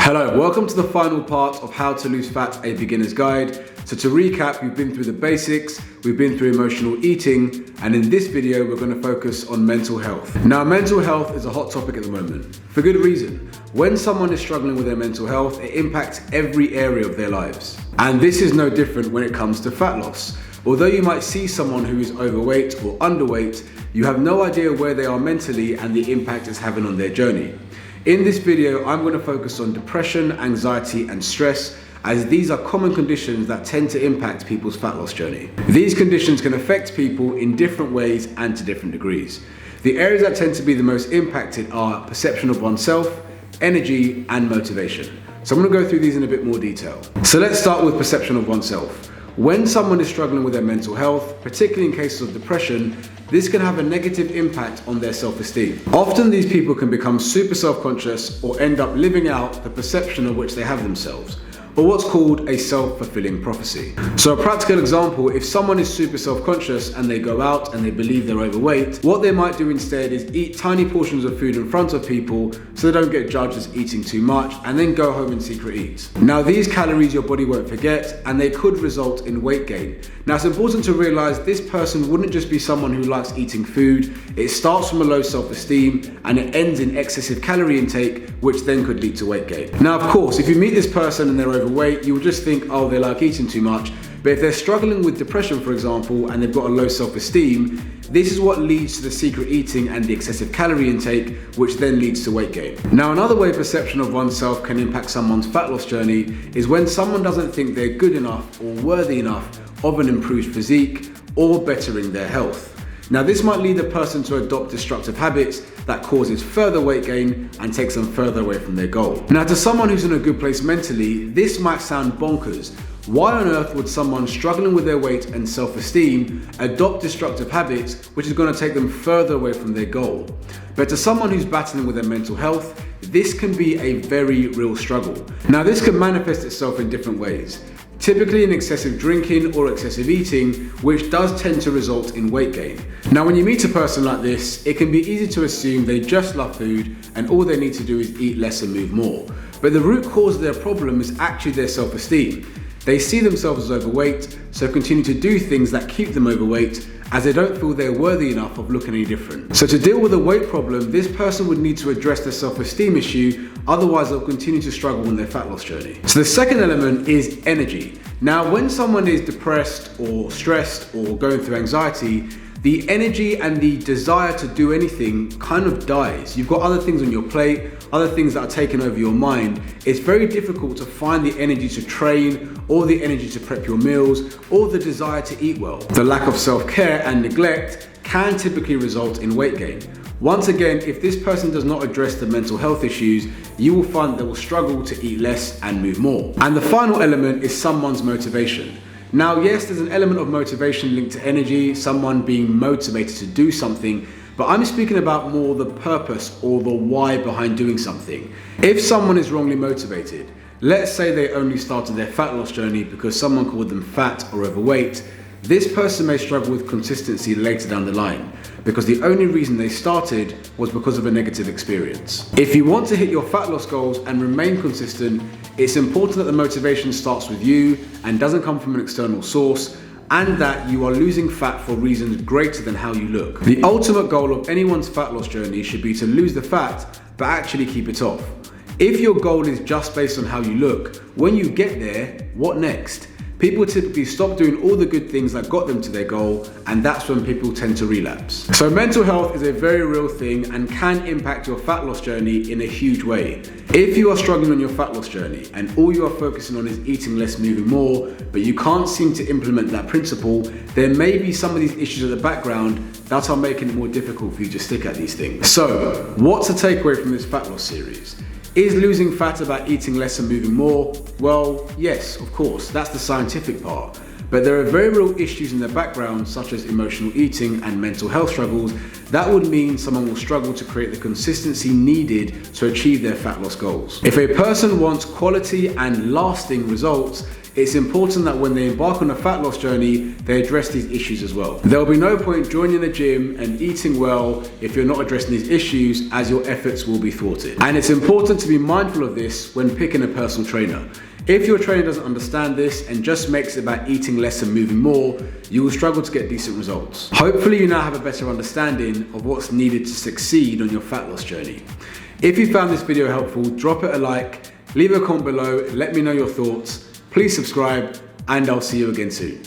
Hello, welcome to the final part of How to Lose Fat, a Beginner's Guide. So to recap, we've been through the basics, we've been through emotional eating, and in this video, we're going to focus on mental health. Now, mental health is a hot topic at the moment, for good reason. When someone is struggling with their mental health, it impacts every area of their lives. And this is no different when it comes to fat loss. Although you might see someone who is overweight or underweight, you have no idea where they are mentally and the impact it's having on their journey. In this video, I'm going to focus on depression, anxiety, and stress, as these are common conditions that tend to impact people's fat loss journey. These conditions can affect people in different ways and to different degrees. The areas that tend to be the most impacted are perception of oneself, energy, and motivation. So I'm going to go through these in a bit more detail. So let's start with perception of oneself. When someone is struggling with their mental health, particularly in cases of depression, this can have a negative impact on their self-esteem. Often these people can become super self-conscious or end up living out the perception of which they have themselves, or what's called a self-fulfilling prophecy. So a practical example, if someone is super self-conscious and they go out and they believe they're overweight, what they might do instead is eat tiny portions of food in front of people so they don't get judged as eating too much, and then go home and secret eat. Now, these calories your body won't forget, and they could result in weight gain. Now, it's important to realize this person wouldn't just be someone who likes eating food. It starts from a low self-esteem and it ends in excessive calorie intake, which then could lead to weight gain. Now, of course, if you meet this person and they're overweight, you will just think, oh, they like eating too much. But if they're struggling with depression, for example, and they've got a low self-esteem, this is what leads to the secret eating and the excessive calorie intake, which then leads to weight gain. Now, another way perception of oneself can impact someone's fat loss journey is when someone doesn't think they're good enough or worthy enough of an improved physique or bettering their health. Now, this might lead a person to adopt destructive habits that causes further weight gain and takes them further away from their goal. Now, to someone who's in a good place mentally, this might sound bonkers. Why on earth would someone struggling with their weight and self-esteem adopt destructive habits, which is going to take them further away from their goal? But to someone who's battling with their mental health, this can be a very real struggle. Now, this can manifest itself in different ways. Typically in excessive drinking or excessive eating, which does tend to result in weight gain. Now, when you meet a person like this, it can be easy to assume they just love food and all they need to do is eat less and move more. But the root cause of their problem is actually their self-esteem. They see themselves as overweight, so continue to do things that keep them overweight, as they don't feel they're worthy enough of looking any different. So to deal with a weight problem, this person would need to address their self-esteem issue, otherwise they'll continue to struggle on their fat loss journey. So the second element is energy. Now, when someone is depressed or stressed or going through anxiety, the energy and the desire to do anything kind of dies. You've got other things on your plate, other things that are taking over your mind. It's very difficult to find the energy to train or the energy to prep your meals or the desire to eat well. The lack of self-care and neglect can typically result in weight gain. Once again, if this person does not address the mental health issues, you will find they will struggle to eat less and move more. And the final element is someone's motivation. Now, yes, there's an element of motivation linked to energy, someone being motivated to do something, but I'm speaking about more the purpose or the why behind doing something. If someone is wrongly motivated, let's say they only started their fat loss journey because someone called them fat or overweight, this person may struggle with consistency later down the line because the only reason they started was because of a negative experience. If you want to hit your fat loss goals and remain consistent, it's important that the motivation starts with you and doesn't come from an external source, and that you are losing fat for reasons greater than how you look. The ultimate goal of anyone's fat loss journey should be to lose the fat, but actually keep it off. If your goal is just based on how you look, when you get there, what next? People typically stop doing all the good things that got them to their goal, and that's when people tend to relapse. So mental health is a very real thing and can impact your fat loss journey in a huge way. If you are struggling on your fat loss journey and all you are focusing on is eating less, moving more, but you can't seem to implement that principle, there may be some of these issues at the background that are making it more difficult for you to stick at these things. So, what's the takeaway from this fat loss series? Is losing fat about eating less and moving more? Well, yes, of course, that's the scientific part. But there are very real issues in the background, such as emotional eating and mental health struggles, that would mean someone will struggle to create the consistency needed to achieve their fat loss goals. If a person wants quality and lasting results, it's important that when they embark on a fat loss journey, they address these issues as well. There will be no point joining the gym and eating well if you're not addressing these issues, as your efforts will be thwarted. And it's important to be mindful of this when picking a personal trainer. If your trainer doesn't understand this and just makes it about eating less and moving more, you will struggle to get decent results. Hopefully you now have a better understanding of what's needed to succeed on your fat loss journey. If you found this video helpful, drop it a like, leave a comment below, let me know your thoughts, please subscribe, and I'll see you again soon.